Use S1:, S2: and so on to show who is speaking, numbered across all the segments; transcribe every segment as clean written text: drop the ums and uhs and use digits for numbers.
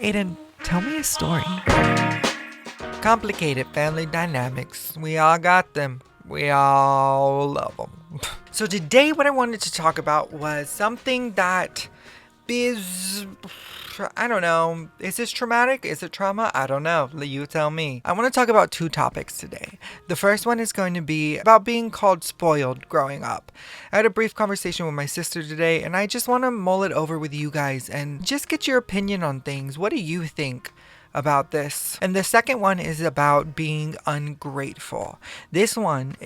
S1: Aiden, tell me a story. Complicated family dynamics. We all got them. We all love them. So today what I wanted to talk about was something that is, I don't know, is this traumatic? Is it trauma? I don't know. You tell me. I want to talk about two topics today. The first one is going to be about being called spoiled growing up. I had a brief conversation with my sister today, and I just want to mull it over with you guys and just get your opinion on things. What do you think about this? And the second one is about being ungrateful. This one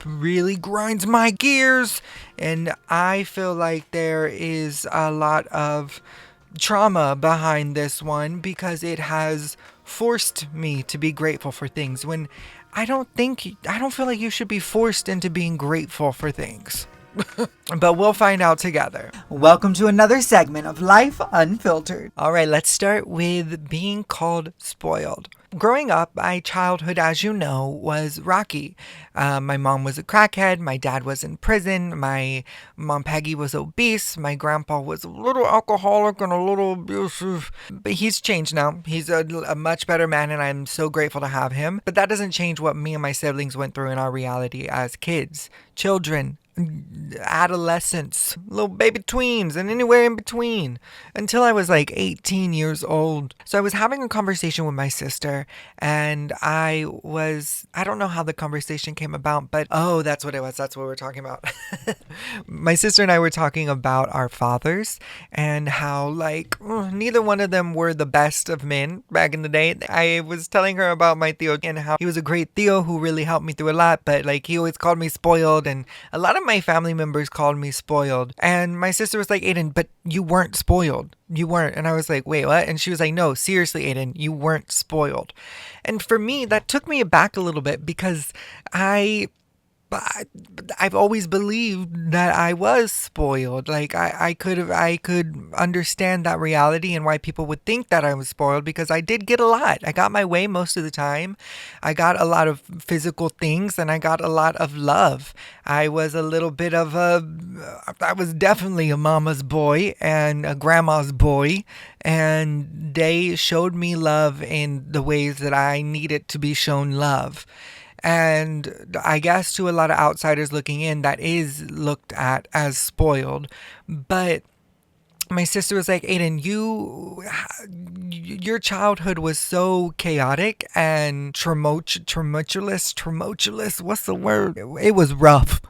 S1: really grinds my gears, and I feel like there is a lot of trauma behind this one because it has forced me to be grateful for things when I don't feel like you should be forced into being grateful for things. But we'll find out together.
S2: Welcome to another segment of Life Unfiltered.
S1: All right, let's start with being called spoiled. Growing up, my childhood, as you know, was rocky. My mom was a crackhead. My dad was in prison. My mom, Peggy, was obese. My grandpa was a little alcoholic and a little abusive. But he's changed now. He's a much better man, and I'm so grateful to have him. But that doesn't change what me and my siblings went through in our reality as kids, children, adolescents, little baby tweens, and anywhere in between until I was like 18 years old. So I was having a conversation with my sister, and I don't know how the conversation came about, but that's what it was. That's what we're talking about. My sister and I were talking about our fathers and how neither one of them were the best of men back in the day. I was telling her about my Theo and how he was a great Theo who really helped me through a lot, but he always called me spoiled, and a lot of my family members called me spoiled. And my sister was like, Aiden, but you weren't spoiled. You weren't. And I was like, wait, what? And she was like, no, seriously, Aiden, you weren't spoiled. And for me, that took me aback a little bit because I've always believed that I was spoiled. I could understand that reality and why people would think that I was spoiled because I did get a lot. I got my way most of the time. I got a lot of physical things and I got a lot of love. I was definitely a mama's boy and a grandma's boy, and they showed me love in the ways that I needed to be shown love. And I guess to a lot of outsiders looking in, that is looked at as spoiled. But my sister was like, Aiden, your childhood was so chaotic and tumultuous. What's the word? It was rough.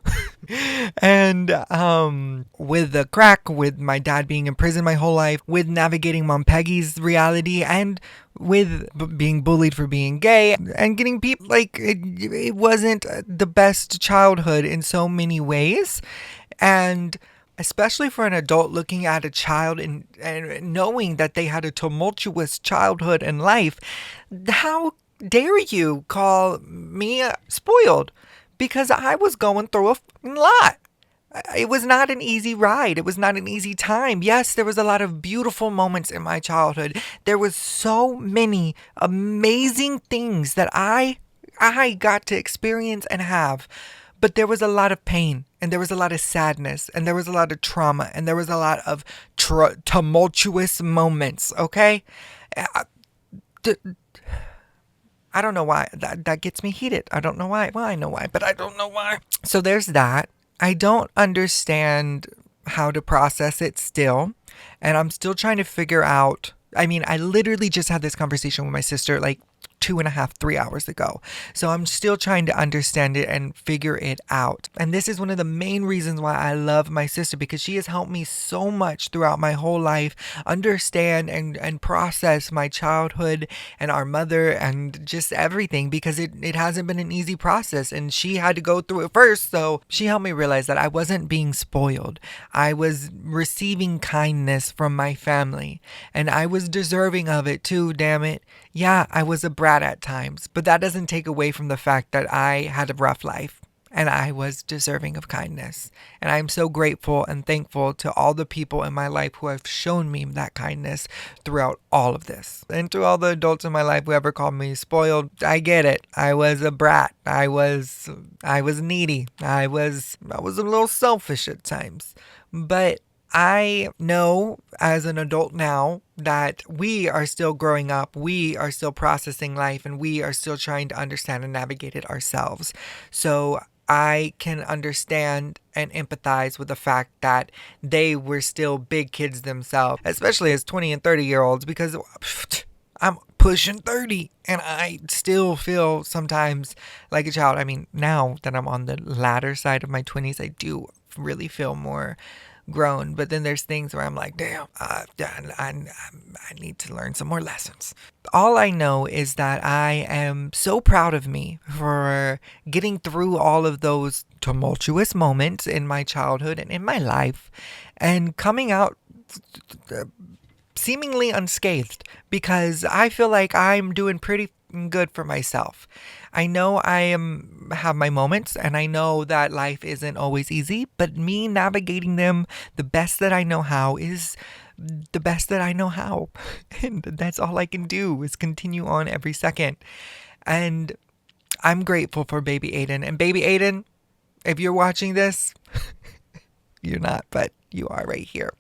S1: And with the crack, with my dad being in prison my whole life, with navigating Mom Peggy's reality, and with being bullied for being gay and getting people it wasn't the best childhood in so many ways. And especially for an adult looking at a child and knowing that they had a tumultuous childhood and life, how dare you call me spoiled? Because I was going through a lot. It was not an easy ride. It was not an easy time. Yes, there was a lot of beautiful moments in my childhood. There was so many amazing things that I got to experience and have. But there was a lot of pain, and there was a lot of sadness, and there was a lot of trauma, and there was a lot of tumultuous moments, okay? I don't know why. That gets me heated. I don't know why. Well, I know why, but I don't know why. So there's that. I don't understand how to process it still, and I'm still trying to figure out. I mean, I literally just had this conversation with my sister 2.5, 3 hours ago. So I'm still trying to understand it and figure it out. And this is one of the main reasons why I love my sister, because she has helped me so much throughout my whole life understand and process my childhood and our mother and just everything, because it hasn't been an easy process and she had to go through it first. So she helped me realize that I wasn't being spoiled. I was receiving kindness from my family, and I was deserving of it too, damn it. Yeah, I was a brat at times, but that doesn't take away from the fact that I had a rough life and I was deserving of kindness. And I'm so grateful and thankful to all the people in my life who have shown me that kindness throughout all of this. And to all the adults in my life who ever called me spoiled, I get it. I was a brat. I was needy. I was a little selfish at times. But I know as an adult now that we are still growing up, we are still processing life, and we are still trying to understand and navigate it ourselves. So I can understand and empathize with the fact that they were still big kids themselves, especially as 20 and 30-year-olds, because I'm pushing 30 and I still feel sometimes like a child. I mean, now that I'm on the latter side of my 20s, I do really feel more grown. But then there's things where I'm like, damn, I need to learn some more lessons. All I know is that I am so proud of me for getting through all of those tumultuous moments in my childhood and in my life and coming out seemingly unscathed because I feel like I'm doing pretty good for myself. I know have my moments and I know that life isn't always easy, but me navigating them the best that I know how is the best that I know how. And that's all I can do is continue on every second. And I'm grateful for baby Aiden. And baby Aiden, if you're watching this, you're not, but you are right here.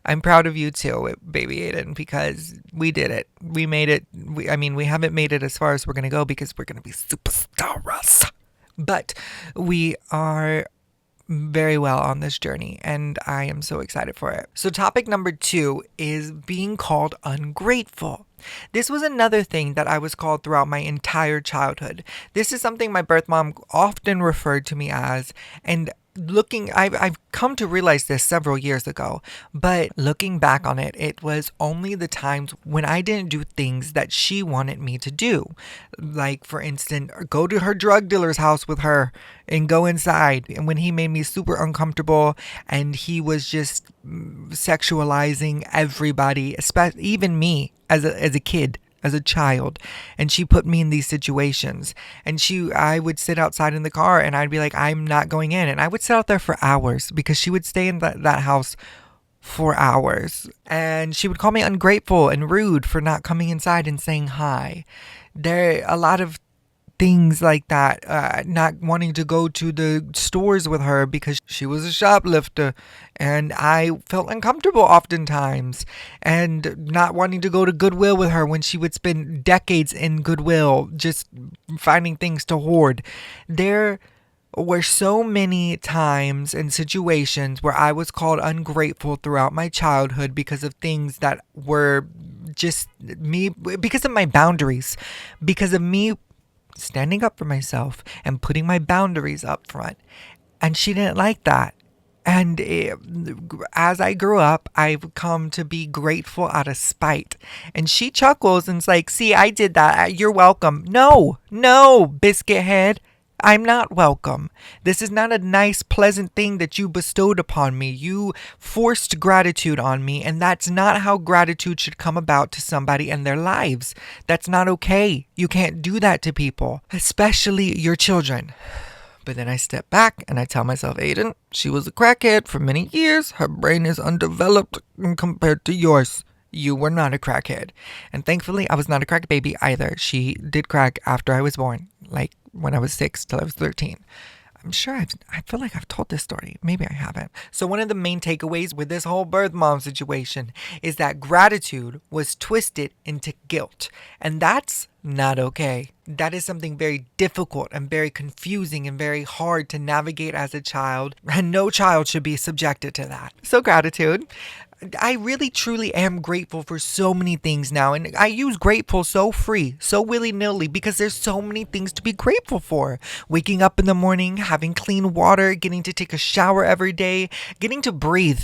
S1: I'm proud of you too, baby Aiden, because we did it. We made it. We haven't made it as far as we're going to go because we're going to be superstars. But we are very well on this journey and I am so excited for it. So topic number 2 is being called ungrateful. This was another thing that I was called throughout my entire childhood. This is something my birth mom often referred to me as, and I've come to realize this several years ago, but looking back on it, it was only the times when I didn't do things that she wanted me to do. Like, for instance, go to her drug dealer's house with her and go inside. And when he made me super uncomfortable and he was just sexualizing everybody, especially even me as a kid, as a child, and she put me in these situations, and I would sit outside in the car and I'd be like, I'm not going in, and I would sit out there for hours because she would stay in that house for hours, and she would call me ungrateful and rude for not coming inside and saying hi. There are a lot of things like that, not wanting to go to the stores with her because she was a shoplifter and I felt uncomfortable oftentimes, and not wanting to go to Goodwill with her when she would spend decades in Goodwill just finding things to hoard. There were so many times and situations where I was called ungrateful throughout my childhood because of things that were just me, because of my boundaries, because of me standing up for myself and putting my boundaries up front. And she didn't like that. And as I grew up, I've come to be grateful out of spite. And she chuckles and's like, see, I did that. You're welcome. No, biscuit head. I'm not welcome. This is not a nice, pleasant thing that you bestowed upon me. You forced gratitude on me, and that's not how gratitude should come about to somebody in their lives. That's not okay. You can't do that to people, especially your children. But then I step back and I tell myself, Aiden, she was a crackhead for many years. Her brain is undeveloped compared to yours. You were not a crackhead. And thankfully, I was not a crack baby either. She did crack after I was born, like when I was 6 till I was 13. I'm sure I feel like I've told this story. Maybe I haven't. So one of the main takeaways with this whole birth mom situation is that gratitude was twisted into guilt. And that's not okay. That is something very difficult and very confusing and very hard to navigate as a child. And no child should be subjected to that. So gratitude. I really truly am grateful for so many things now, and I use grateful so free, so willy-nilly, because there's so many things to be grateful for. Waking up in the morning, having clean water, getting to take a shower every day, getting to breathe,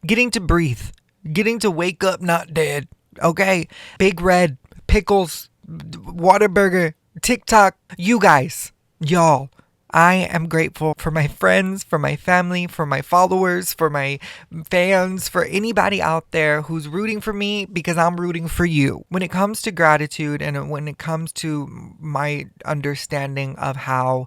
S1: getting to wake up not dead, okay? Big Red, pickles, Whataburger, TikTok, you guys, y'all. I am grateful for my friends, for my family, for my followers, for my fans, for anybody out there who's rooting for me because I'm rooting for you. When it comes to gratitude and when it comes to my understanding of how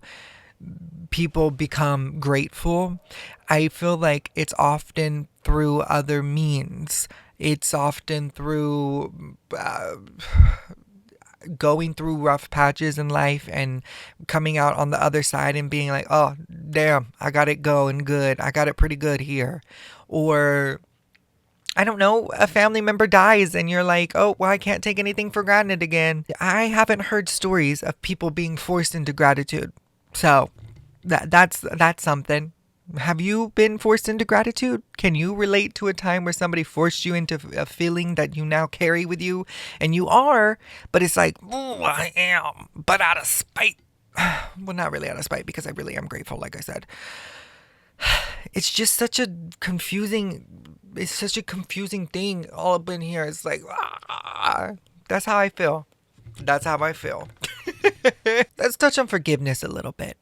S1: people become grateful, I feel like it's often through other means. It's often through going through rough patches in life and coming out on the other side and being like, oh, damn, I got it going good. I got it pretty good here. Or I don't know, a family member dies and you're like, oh, well, I can't take anything for granted again. I haven't heard stories of people being forced into gratitude. So that's something. Have you been forced into gratitude? Can you relate to a time where somebody forced you into a feeling that you now carry with you? And you are, but it's like, oh, I am, but out of spite. Well, not really out of spite because I really am grateful, like I said. It's just it's such a confusing thing all up in here. It's like, that's how I feel. That's how I feel. Let's touch on forgiveness a little bit.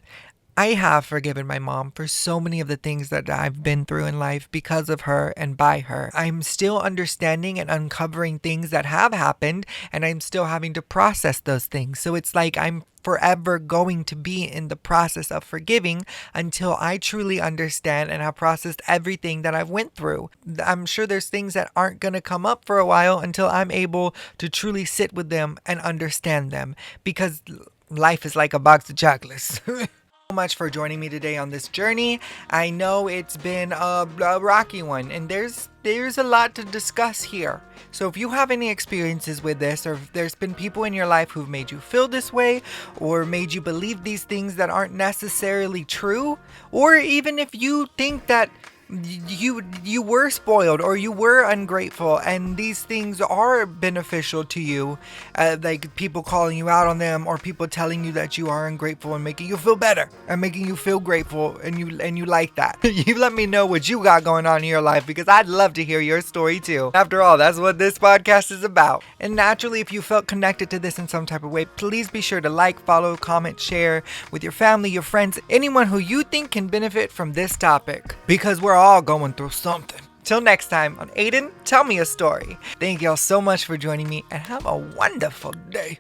S1: I have forgiven my mom for so many of the things that I've been through in life because of her and by her. I'm still understanding and uncovering things that have happened, and I'm still having to process those things. So it's like I'm forever going to be in the process of forgiving until I truly understand and have processed everything that I've went through. I'm sure there's things that aren't going to come up for a while until I'm able to truly sit with them and understand them, because life is like a box of chocolates. So much for joining me today on this journey. I know it's been a rocky one, and there's a lot to discuss here. So if you have any experiences with this, or if there's been people in your life who've made you feel this way, or made you believe these things that aren't necessarily true, or even if you think that you were spoiled or you were ungrateful and these things are beneficial to you, like people calling you out on them or people telling you that you are ungrateful and making you feel better and making you feel grateful, and you like that. You let me know what you got going on in your life, because I'd love to hear your story too. After all, that's what this podcast is about. And naturally, if you felt connected to this in some type of way, please be sure to like, follow, comment, share with your family, your friends, anyone who you think can benefit from this topic, because we're all going through something. Till next time on Aiden, Tell Me a Story. Thank y'all so much for joining me, and have a wonderful day.